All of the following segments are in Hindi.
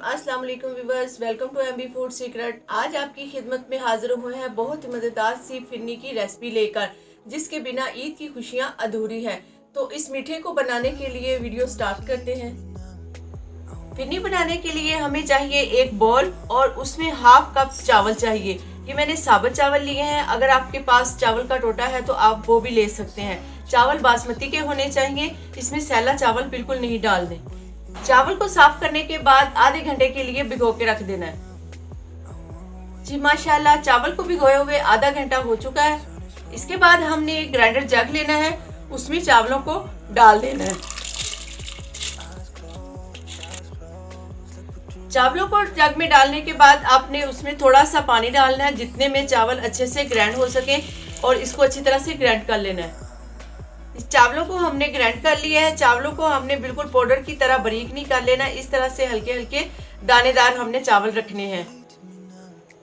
अस्सलाम वालेकुम viewers, welcome to MB food secret. आज आपकी खिदमत में हाजिर हुए हैं बहुत ही मज़ेदार सी फिरनी की रेसिपी लेकर, जिसके बिना ईद की खुशियां अधूरी है। तो इस मीठे को बनाने के लिए वीडियो स्टार्ट करते हैं। फिरनी बनाने के लिए हमें चाहिए एक बॉल और उसमें हाफ कप चावल चाहिए। ये मैंने साबुत चावल लिए हैं। अगर आपके पास चावल का टोटा है तो आप वो भी ले सकते हैं। चावल बासमती के होने चाहिए, इसमें सैला चावल बिल्कुल नहीं डालने। चावल को साफ करने के बाद आधे घंटे के लिए भिगो के रख देना है। जी माशाल्लाह, चावल को भिगोए हुए आधा घंटा हो चुका है। इसके बाद हमने एक ग्राइंडर जग लेना है, उसमें चावलों को डाल देना है। चावलों को जग में डालने के बाद आपने उसमें थोड़ा सा पानी डालना है, जितने में चावल अच्छे से ग्राइंड हो सके, और इसको अच्छी तरह से ग्राइंड कर लेना है। इस चावलों को हमने ग्राइंड कर लिया है। चावलों को हमने बिल्कुल पाउडर की तरह बारीक नहीं कर लेना, इस तरह से हल्के हल्के दानेदार हमने चावल रखने हैं।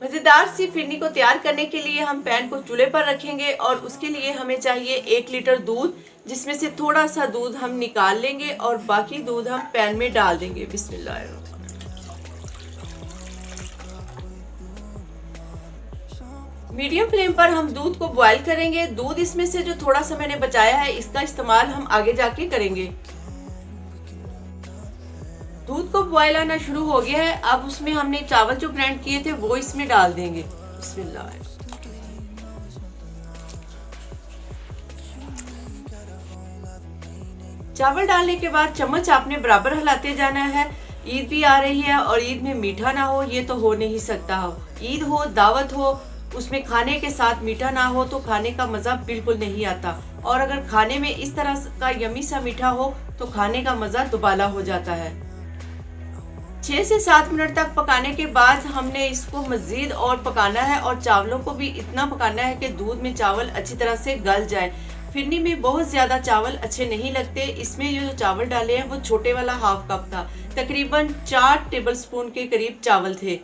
मज़ेदार सी फिरनी को तैयार करने के लिए हम पैन को चूल्हे पर रखेंगे और उसके लिए हमें चाहिए 1 लीटर दूध, जिसमें से थोड़ा सा दूध हम निकाल लेंगे और बाकी दूध हम पैन में डाल देंगे। बिस्मिल्लाह। मीडियम फ्लेम पर हम दूध को बॉईल करेंगे। दूध इसमें से जो थोड़ा सा मैंने बचाया है, इसका इस्तेमाल हम आगे जाके करेंगे। दूध को बॉईल आना शुरू हो गया है। अब उसमें हमने चावल जो ग्राइंड किए थे वो इसमें डाल देंगे। बिस्मिल्लाह। चावल डालने के बाद चम्मच आपने बराबर हिलाते जाना है। ईद भी आ रही है और ईद में मीठा ना हो ये तो हो नहीं सकता। हो ईद हो, दावत हो, उसमें खाने के साथ मीठा ना हो तो खाने का मज़ा बिल्कुल नहीं आता। और अगर खाने में इस तरह का यमी सा मीठा हो तो खाने का मज़ा दुबाला हो जाता है। 6 से 7 मिनट तक पकाने के बाद हमने इसको मज़ीद और पकाना है, और चावलों को भी इतना पकाना है कि दूध में चावल अच्छी तरह से गल जाए। फिरनी में बहुत ज़्यादा चावल अच्छे नहीं लगते। इसमें जो चावल डाले हैं वो छोटे वाला हाफ कप था, तकरीबन 4 टेबलस्पून के करीब चावल थे।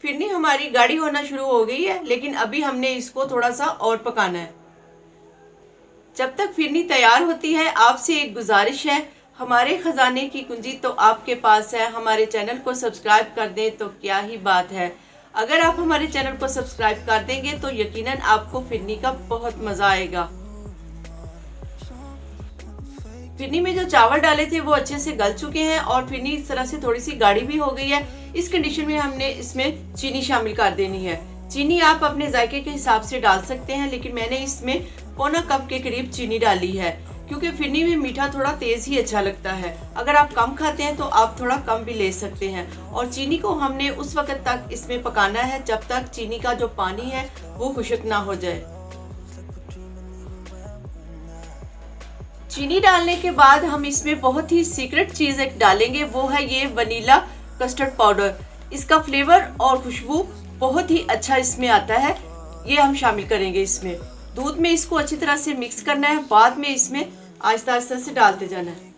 फिरनी हमारी गाढ़ी होना शुरू हो गई है, लेकिन अभी हमने इसको थोड़ा सा और पकाना है। जब तक फिरनी तैयार होती है, आपसे एक गुजारिश है, हमारे खजाने की कुंजी तो आपके पास है। हमारे चैनल को सब्सक्राइब कर दें तो क्या ही बात है। अगर आप हमारे चैनल को सब्सक्राइब कर देंगे तो यकीनन आपको फिरनी का बहुत मज़ा आएगा। फिरनी में जो चावल डाले थे वो अच्छे से गल चुके हैं और फिरनी इस तरह से थोड़ी सी गाढ़ी भी हो गई है। इस कंडीशन में हमने इसमें चीनी शामिल कर देनी है। चीनी आप अपने जायके के हिसाब से डाल सकते हैं, लेकिन मैंने इसमें पौना कप के करीब चीनी डाली है, क्योंकि फिरनी में मीठा थोड़ा तेज ही अच्छा लगता है। अगर आप कम खाते हैं तो आप थोड़ा कम भी ले सकते हैं। और चीनी को हमने उस वक्त तक इसमें पकाना है जब तक चीनी का जो पानी है वो खुश्क ना हो जाए। चीनी डालने के बाद हम इसमें बहुत ही सीक्रेट चीज़ एक डालेंगे, वो है ये वनीला कस्टर्ड पाउडर। इसका फ्लेवर और खुशबू बहुत ही अच्छा इसमें आता है। ये हम शामिल करेंगे इसमें। दूध में इसको अच्छी तरह से मिक्स करना है, बाद में इसमें आहिस्ता आहिस्ता से डालते जाना है।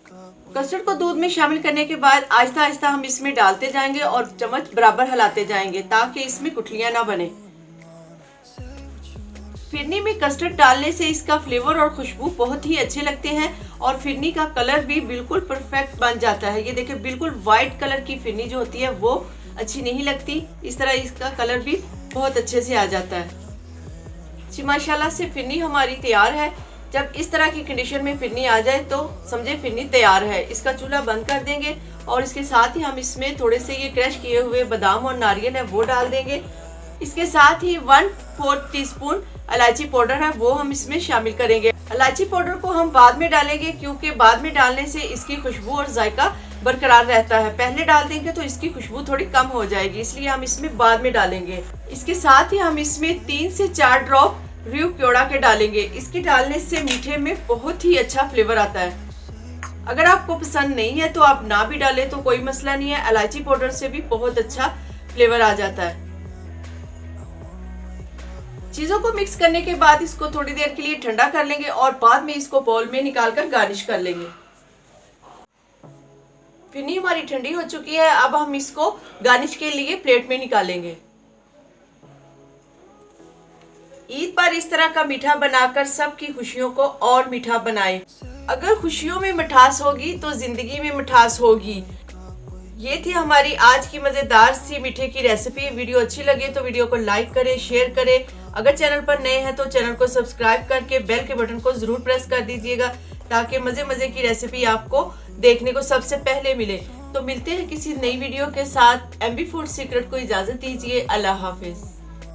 कस्टर्ड को दूध में शामिल करने के बाद आहिस्ता आहिस्ता हम इसमें डालते जाएंगे और चम्मच बराबर हिलाते जाएंगे ताकि इसमें गुठलियाँ ना बने। फिरनी में कस्टर्ड डालने से इसका फ्लेवर और खुशबू बहुत ही अच्छे लगते हैं और फिरनी का कलर भी बिल्कुल परफेक्ट बन जाता है। ये देखिए, बिल्कुल वाइट कलर की फिरनी जो होती है वो अच्छी नहीं लगती। इस तरह इसका कलर भी बहुत अच्छे से आ जाता है। जी माशाल्लाह से फिरनी हमारी तैयार है। जब इस तरह की कंडीशन में फिरनी आ जाए तो समझे फिरनी तैयार है। इसका चूल्हा बंद कर देंगे और इसके साथ ही हम इसमें थोड़े से ये क्रश किए हुए बादाम और नारियल है वो डाल देंगे। इसके साथ ही 1/4 टीस्पून इलायची पाउडर है वो हम इसमें शामिल करेंगे। इलायची पाउडर को हम बाद में डालेंगे, क्योंकि बाद में डालने से इसकी खुशबू और जायका बरकरार रहता है। पहले डाल देंगे तो इसकी खुशबू थोड़ी कम हो जाएगी, इसलिए हम इसमें बाद में डालेंगे। इसके साथ ही हम इसमें 3 से 4 ड्रॉप र्यू क्योड़ा के डालेंगे। इसके डालने से मीठे में बहुत ही अच्छा फ्लेवर आता है। अगर आपको पसंद नहीं है तो आप ना भी डालें तो कोई मसला नहीं है। इलायची पाउडर से भी बहुत अच्छा फ्लेवर आ जाता है। चीज़ों को मिक्स करने के बाद इसको थोड़ी देर के लिए ठंडा कर लेंगे और बाद में इसको बाउल में निकालकर गार्निश कर लेंगे। फिरनी हमारी ठंडी हो चुकी है। अब हम इसको गार्निश के लिए प्लेट में निकालेंगे। ईद पर इस तरह का मीठा बनाकर सबकी खुशियों को और मीठा बनाएं। अगर खुशियों में मिठास होगी तो जिंदगी में मिठास होगी। ये थी हमारी आज की मजेदार सी मीठे की रेसिपी। वीडियो अच्छी लगे तो वीडियो को लाइक करें, शेयर करें। अगर चैनल पर नए हैं तो चैनल को सब्सक्राइब करके बेल के बटन को जरूर प्रेस कर दीजिएगा, ताकि मजे मजे की रेसिपी आपको देखने को सबसे पहले मिले। तो मिलते हैं किसी नई वीडियो के साथ। MB फूड सीक्रेट को इजाजत दीजिए। अल्लाह हाफिज।